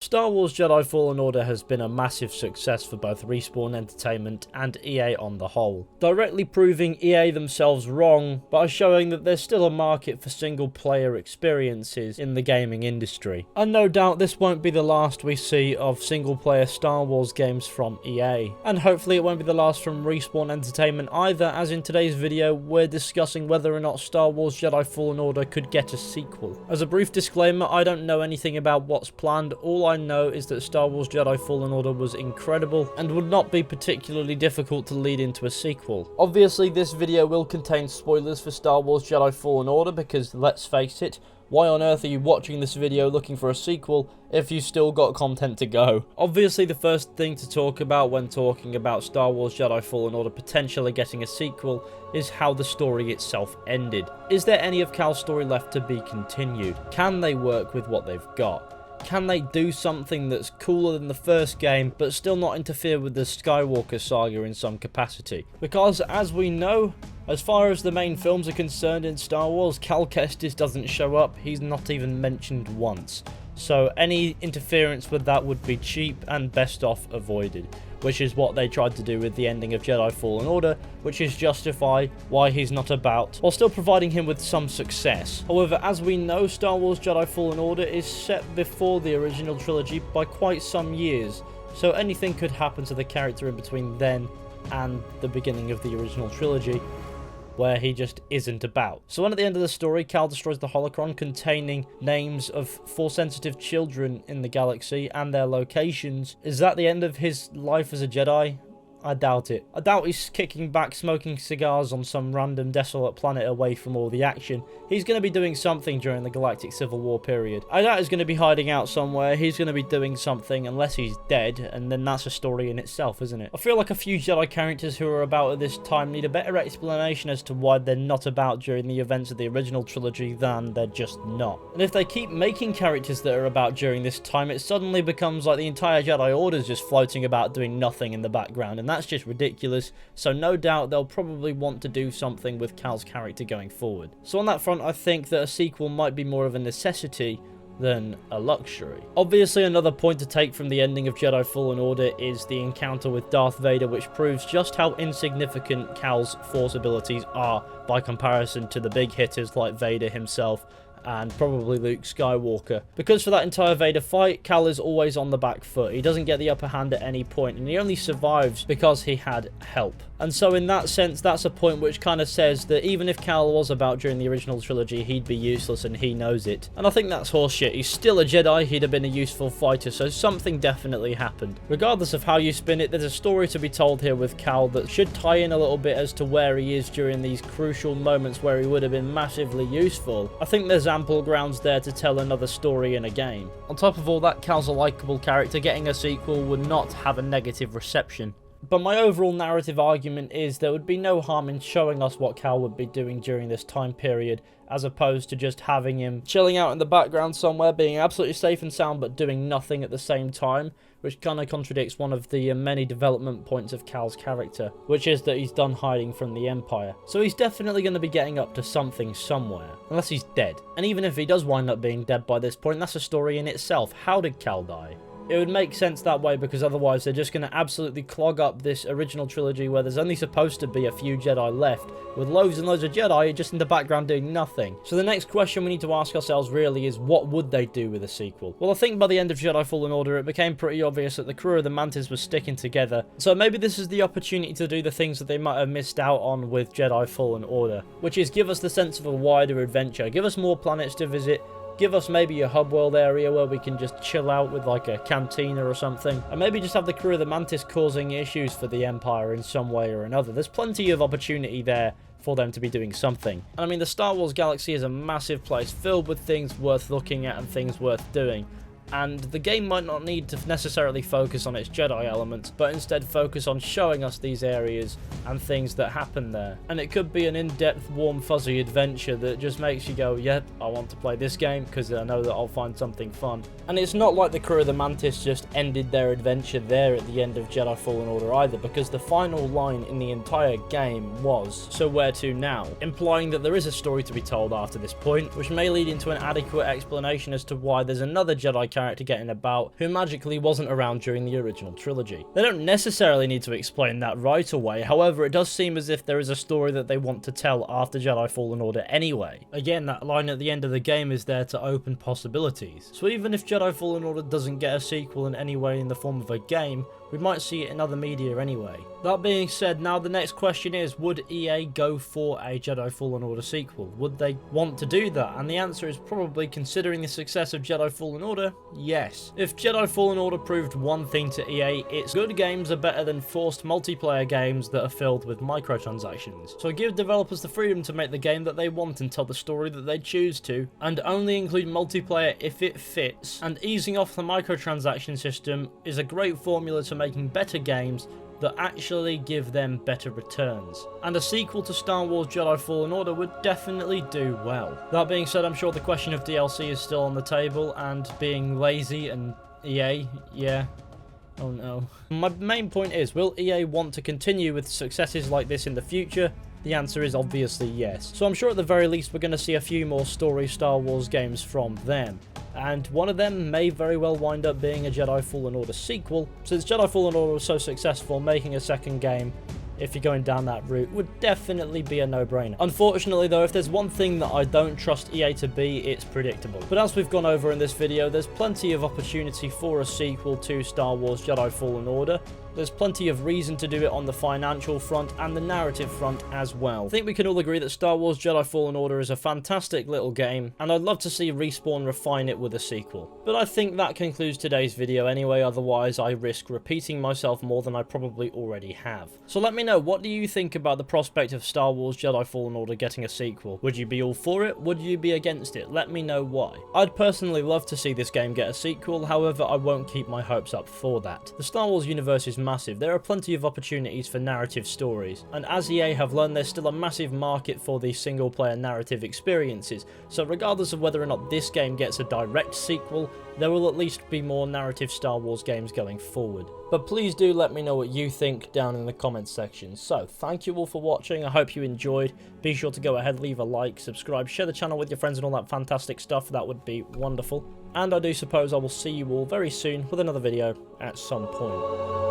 Star Wars Jedi Fallen Order has been a massive success for both Respawn Entertainment and EA on the whole, directly proving EA themselves wrong by showing that there's still a market for single player experiences in the gaming industry. And no doubt this won't be the last we see of single player Star Wars games from EA, and hopefully it won't be the last from Respawn Entertainment either, as in today's video we're discussing whether or not Star Wars Jedi Fallen Order could get a sequel. As a brief disclaimer, I don't know anything about what's planned. All I know is that Star Wars Jedi Fallen Order was incredible and would not be particularly difficult to lead into a sequel. Obviously this video will contain spoilers for Star Wars Jedi Fallen Order because, let's face it, why on earth are you watching this video looking for a sequel if you still got content to go? Obviously the first thing to talk about when talking about Star Wars Jedi Fallen Order potentially getting a sequel is how the story itself ended. Is there any of Cal's story left to be continued? Can they work with what they've got? Can they do something that's cooler than the first game but still not interfere with the Skywalker saga in some capacity? Because as we know, as far as the main films are concerned in Star Wars, Cal Kestis doesn't show up. He's not even mentioned once. So any interference with that would be cheap and best off avoided, which is what they tried to do with the ending of Jedi Fallen Order, which is justify why he's not about, while still providing him with some success. However, as we know, Star Wars Jedi Fallen Order is set before the original trilogy by quite some years, so anything could happen to the character in between then and the beginning of the original trilogy, where he just isn't about. So when at the end of the story, Cal destroys the holocron containing names of Force-sensitive children in the galaxy and their locations, is that the end of his life as a Jedi? I doubt it. I doubt he's kicking back smoking cigars on some random desolate planet away from all the action. He's going to be doing something during the Galactic Civil War period. I doubt he's going to be hiding out somewhere. He's going to be doing something unless he's dead, and then that's a story in itself, isn't it? I feel like a few Jedi characters who are about at this time need a better explanation as to why they're not about during the events of the original trilogy than they're just not. And if they keep making characters that are about during this time, it suddenly becomes like the entire Jedi Order is just floating about doing nothing in the background, and that's just ridiculous. So no doubt they'll probably want to do something with Cal's character going forward. So on that front, I think that a sequel might be more of a necessity than a luxury. Obviously, another point to take from the ending of Jedi Fallen Order is the encounter with Darth Vader, which proves just how insignificant Cal's Force abilities are by comparison to the big hitters like Vader himself and probably Luke Skywalker. Because for that entire Vader fight, Cal is always on the back foot. He doesn't get the upper hand at any point, and he only survives because he had help. And so in that sense, that's a point which kind of says that even if Cal was about during the original trilogy, he'd be useless, and he knows it. And I think that's horseshit. He's still a Jedi, he'd have been a useful fighter, so something definitely happened. Regardless of how you spin it, there's a story to be told here with Cal that should tie in a little bit as to where he is during these crucial moments where he would have been massively useful. I think there's ample grounds there to tell another story in a game. On top of all that, Cal's a likeable character. Getting a sequel would not have a negative reception. But my overall narrative argument is there would be no harm in showing us what Cal would be doing during this time period, as opposed to just having him chilling out in the background somewhere, being absolutely safe and sound but doing nothing at the same time, which kind of contradicts one of the many development points of Cal's character, which is that he's done hiding from the Empire. So he's definitely going to be getting up to something somewhere, unless he's dead. And even if he does wind up being dead by this point, that's a story in itself. How did Cal die? It would make sense that way, because otherwise they're just going to absolutely clog up this original trilogy where there's only supposed to be a few Jedi left, with loads and loads of Jedi just in the background doing nothing. So the next question we need to ask ourselves really is, what would they do with a sequel? Well, I think by the end of Jedi Fallen Order it became pretty obvious that the crew of the Mantis was sticking together, so maybe this is the opportunity to do the things that they might have missed out on with Jedi Fallen Order, which is give us the sense of a wider adventure, give us more planets to visit, give us maybe a hub world area where we can just chill out with like a cantina or something, and maybe just have the crew of the Mantis causing issues for the Empire in some way or another. There's plenty of opportunity there for them to be doing something. And I mean, the Star Wars galaxy is a massive place filled with things worth looking at and things worth doing. And the game might not need to necessarily focus on its Jedi elements, but instead focus on showing us these areas and things that happen there. And it could be an in-depth, warm, fuzzy adventure that just makes you go, yep, I want to play this game because I know that I'll find something fun. And it's not like the crew of the Mantis just ended their adventure there at the end of Jedi Fallen Order either, because the final line in the entire game was, "So where to now?" implying that there is a story to be told after this point, which may lead into an adequate explanation as to why there's another Jedi character getting about who magically wasn't around during the original trilogy. They don't necessarily need to explain that right away, however it does seem as if there is a story that they want to tell after Jedi Fallen Order anyway. Again, that line at the end of the game is there to open possibilities. So even if Jedi Fallen Order doesn't get a sequel in any way in the form of a game, we might see it in other media anyway. That being said, now the next question is, would EA go for a Jedi Fallen Order sequel? Would they want to do that? And the answer is probably, considering the success of Jedi Fallen Order, yes. If Jedi Fallen Order proved one thing to EA, it's good games are better than forced multiplayer games that are filled with microtransactions. So give developers the freedom to make the game that they want and tell the story that they choose to, and only include multiplayer if it fits, and easing off the microtransaction system is a great formula to making better games that actually give them better returns. And a sequel to Star Wars Jedi Fallen Order would definitely do well. That being said, I'm sure the question of DLC is still on the table, and being lazy and EA, yeah. Oh no. My main point is, will EA want to continue with successes like this in the future? The answer is obviously yes. So I'm sure at the very least we're going to see a few more story Star Wars games from them. And one of them may very well wind up being a Jedi Fallen Order sequel, since Jedi Fallen Order was so successful, making a second game, if you're going down that route, would definitely be a no-brainer. Unfortunately though, if there's one thing that I don't trust EA to be, it's predictable. But as we've gone over in this video, there's plenty of opportunity for a sequel to Star Wars Jedi Fallen Order. There's plenty of reason to do it on the financial front and the narrative front as well. I think we can all agree that Star Wars Jedi Fallen Order is a fantastic little game, and I'd love to see Respawn refine it with a sequel. But I think that concludes today's video anyway, otherwise I risk repeating myself more than I probably already have. So let me know, what do you think about the prospect of Star Wars Jedi Fallen Order getting a sequel? Would you be all for it? Would you be against it? Let me know why. I'd personally love to see this game get a sequel, however I won't keep my hopes up for that. The Star Wars universe is massive. There are plenty of opportunities for narrative stories, and as EA have learned, there's still a massive market for these single player narrative experiences, so regardless of whether or not this game gets a direct sequel, there will at least be more narrative Star Wars games going forward. But please do let me know what you think down in the comments section. So thank you all for watching, I hope you enjoyed. Be sure to go ahead, leave a like, subscribe, share the channel with your friends and all that fantastic stuff, that would be wonderful. And I do suppose I will see you all very soon with another video at some point.